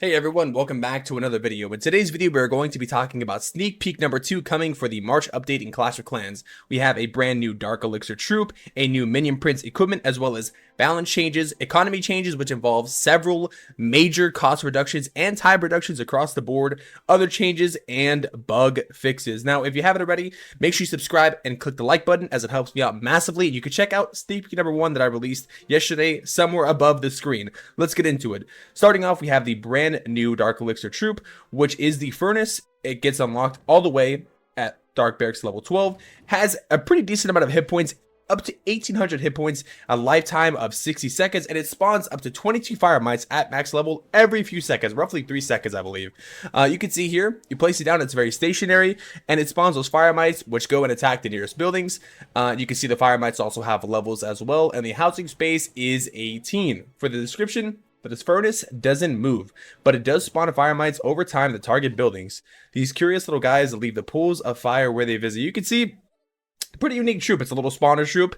Hey everyone, welcome back to another video. In today's video, we're going to be talking about sneak peek number 2 coming for the March update in Clash of Clans. We have a brand new Dark Elixir troop, a new Minion Prince equipment, as well as balance changes, economy changes, which involve several major cost reductions and time reductions across the board, other changes, and bug fixes. Now, if you haven't already, make sure you subscribe and click the like button as it helps me out massively. You can check out sneak peek number 1 that I released yesterday somewhere above the screen. Let's get into it. Starting off, we have the brand new Dark Elixir troop, which is the Furnace. It gets unlocked all the way at Dark Barracks level 12, has a pretty decent amount of hit points, up to 1800 hit points, a lifetime of 60 seconds, and it spawns up to 22 fire mites at max level every few seconds, roughly 3 seconds, I believe. You can see here, you place it down, it's very stationary, and it spawns those fire mites, which go and attack the nearest buildings. You can see the fire mites also have levels as well, and the housing space is 18. For the description, but this furnace doesn't move, but it does spawn fire mites over time that target buildings. These curious little guys leave the pools of fire where they visit. You can see, pretty unique troop. It's a little spawner troop.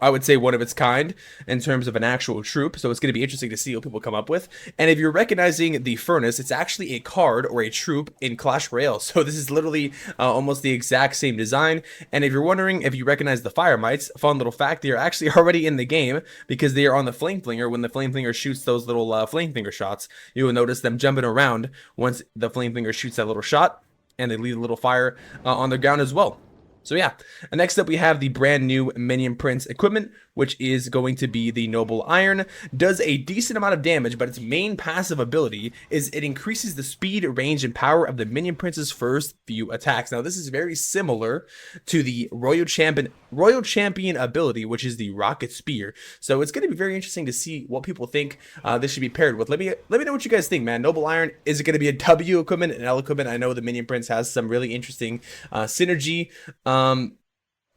I would say one of its kind in terms of an actual troop, so it's going to be interesting to see what people come up with. And if you're recognizing the Furnace, it's actually a card or a troop in Clash Royale, so this is literally almost the exact same design. And if you're wondering if you recognize the Fire Mites, fun little fact, they are actually already in the game because they are on the Flame Flinger. When the Flame Flinger shoots those little Flame Flinger shots, you will notice them jumping around once the Flame Flinger shoots that little shot, and they leave a little fire on the ground as well. So yeah, and next up we have the brand new Minion Prince equipment, which is going to be the Noble Iron. Does a decent amount of damage, but its main passive ability is it increases the speed, range, and power of the Minion Prince's first few attacks. Now this is very similar to the Royal Champion ability, which is the Rocket Spear. So it's going to be very interesting to see what people think this should be paired with. Let me know what you guys think, man. Noble Iron, is it going to be a W equipment, an L equipment? I know the Minion Prince has some really interesting synergy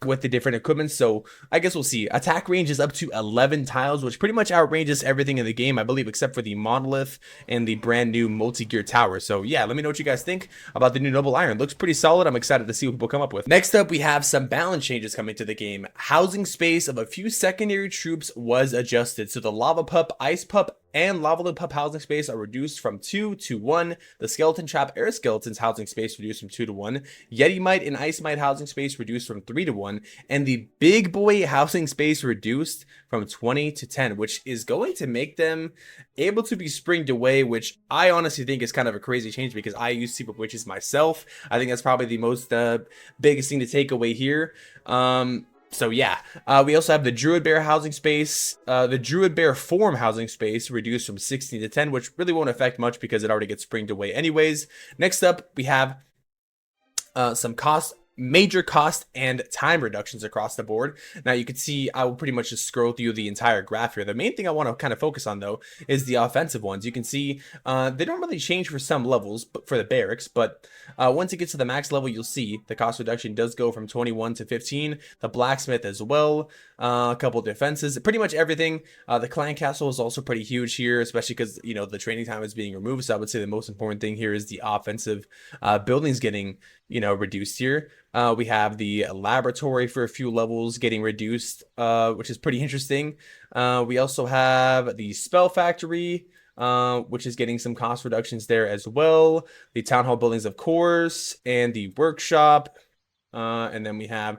with the different equipment, so I guess we'll see. Attack range is up to 11 tiles, which pretty much outranges everything in the game, I believe, except for the Monolith and the brand new multi-gear tower. So yeah, let me know what you guys think about the new Noble Iron. Looks pretty solid. I'm excited to see what people come up with. Next up, we have some balance changes coming to the game. Housing space of a few secondary troops was adjusted, so the Lava Pup, Ice Pup, and Lava Pup housing space are reduced from 2 to 1. The Skeleton Trap Air Skeleton's housing space reduced from 2 to 1. Yeti Mite and Ice Mite housing space reduced from 3 to 1. And the Big Boy housing space reduced from 20 to 10, which is going to make them able to be springed away, which I honestly think is kind of a crazy change because I use Secret Witches myself. I think that's probably the most biggest thing to take away here. So yeah, we also have the Druid Bear housing space, the Druid Bear form housing space reduced from 16 to 10, which really won't affect much because it already gets springed away anyways. Next up, we have some major cost and time reductions across the board. Now you can see I will pretty much just scroll through the entire graph here. The main thing I want to kind of focus on though is the offensive ones. You can see they don't really change for some levels, but for the barracks, but once it gets to the max level, you'll see the cost reduction does go from 21 to 15. The blacksmith as well, a couple of defenses, pretty much everything. The clan castle is also pretty huge here, especially because, you know, the training time is being removed. So I would say the most important thing here is the offensive buildings getting, you know, reduced here. We have the laboratory for a few levels getting reduced, which is pretty interesting. We also have the spell factory, which is getting some cost reductions there as well. The town hall buildings, of course, and the workshop. And then we have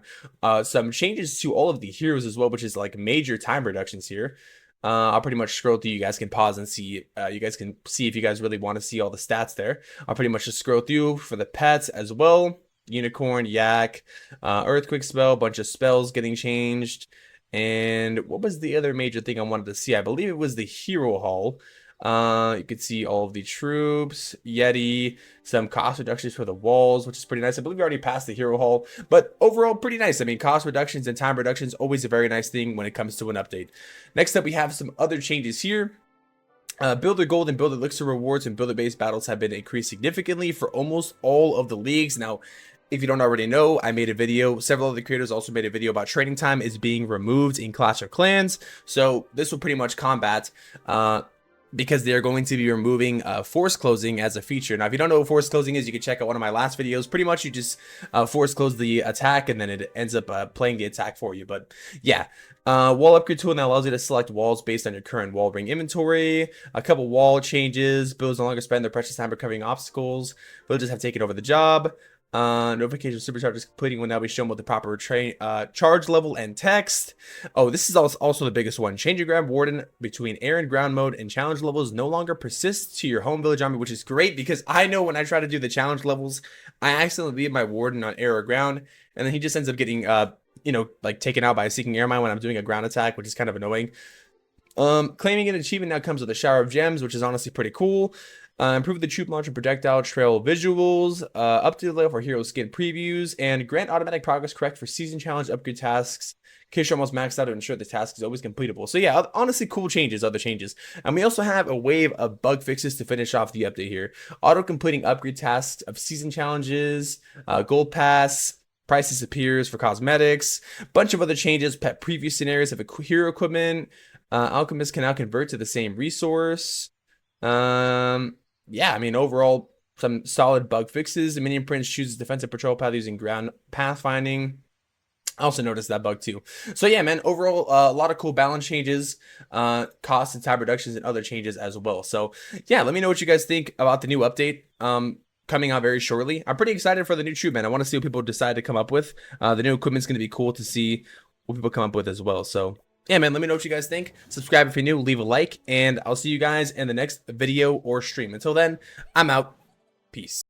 some changes to all of the heroes as well, which is like major time reductions here. I'll pretty much scroll through. You guys can pause and see. You guys can see if you guys really want to see all the stats there. I'll pretty much just scroll through for the pets as well. Unicorn, Yak, Earthquake spell, bunch of spells getting changed. And what was the other major thing I wanted to see? I believe it was the Hero Hall. You can see all of the troops, Yeti, some cost reductions for the walls, which is pretty nice. I believe we already passed the Hero Hall, but overall pretty nice. I mean, cost reductions and time reductions, always a very nice thing when it comes to an update. Next up, we have some other changes here. Builder Gold and Builder Elixir rewards and Builder-based battles have been increased significantly for almost all of the leagues. Now, if you don't already know, I made a video. Several other creators also made a video about training time is being removed in Clash of Clans. So this will pretty much combat because they're going to be removing force closing as a feature. Now, if you don't know what force closing is, you can check out one of my last videos. Pretty much you just force close the attack and then it ends up playing the attack for you. But yeah, wall upgrade tool now allows you to select walls based on your current wall ring inventory. A couple wall changes. Builds no longer spend their precious time recovering obstacles. Villagers have taken over the job. Notification of superchargers completing will now be shown with the proper charge level and text. Oh, this is also the biggest one. Change your grab warden between air and ground mode and challenge levels no longer persists to your home village army, which is great because I know when I try to do the challenge levels, I accidentally leave my warden on air or ground, and then he just ends up getting you know, like taken out by a seeking air mine when I'm doing a ground attack, which is kind of annoying. Claiming an achievement now comes with a shower of gems, which is honestly pretty cool. Improve the troop launcher projectile trail visuals, update the layout for hero skin previews, and grant automatic progress correct for season challenge upgrade tasks in case you're almost maxed out to ensure the task is always completable. So yeah, honestly cool changes, other changes. And we also have a wave of bug fixes to finish off the update here. Auto completing upgrade tasks of season challenges, gold pass, price disappears for cosmetics, bunch of other changes, pet preview scenarios of hero equipment, alchemists can now convert to the same resource. Yeah, I mean, overall, some solid bug fixes. The Minion Prince chooses defensive patrol path using ground pathfinding. I also noticed that bug too. So yeah, man, overall, a lot of cool balance changes, cost and time reductions and other changes as well. So yeah, let me know what you guys think about the new update. Coming out very shortly. I'm pretty excited for the new troop, man. I want to see what people decide to come up with. The new equipment's going to be cool to see what people come up with as well. So yeah, man, let me know what you guys think. Subscribe if you're new, leave a like, and I'll see you guys in the next video or stream. Until then, I'm out. Peace.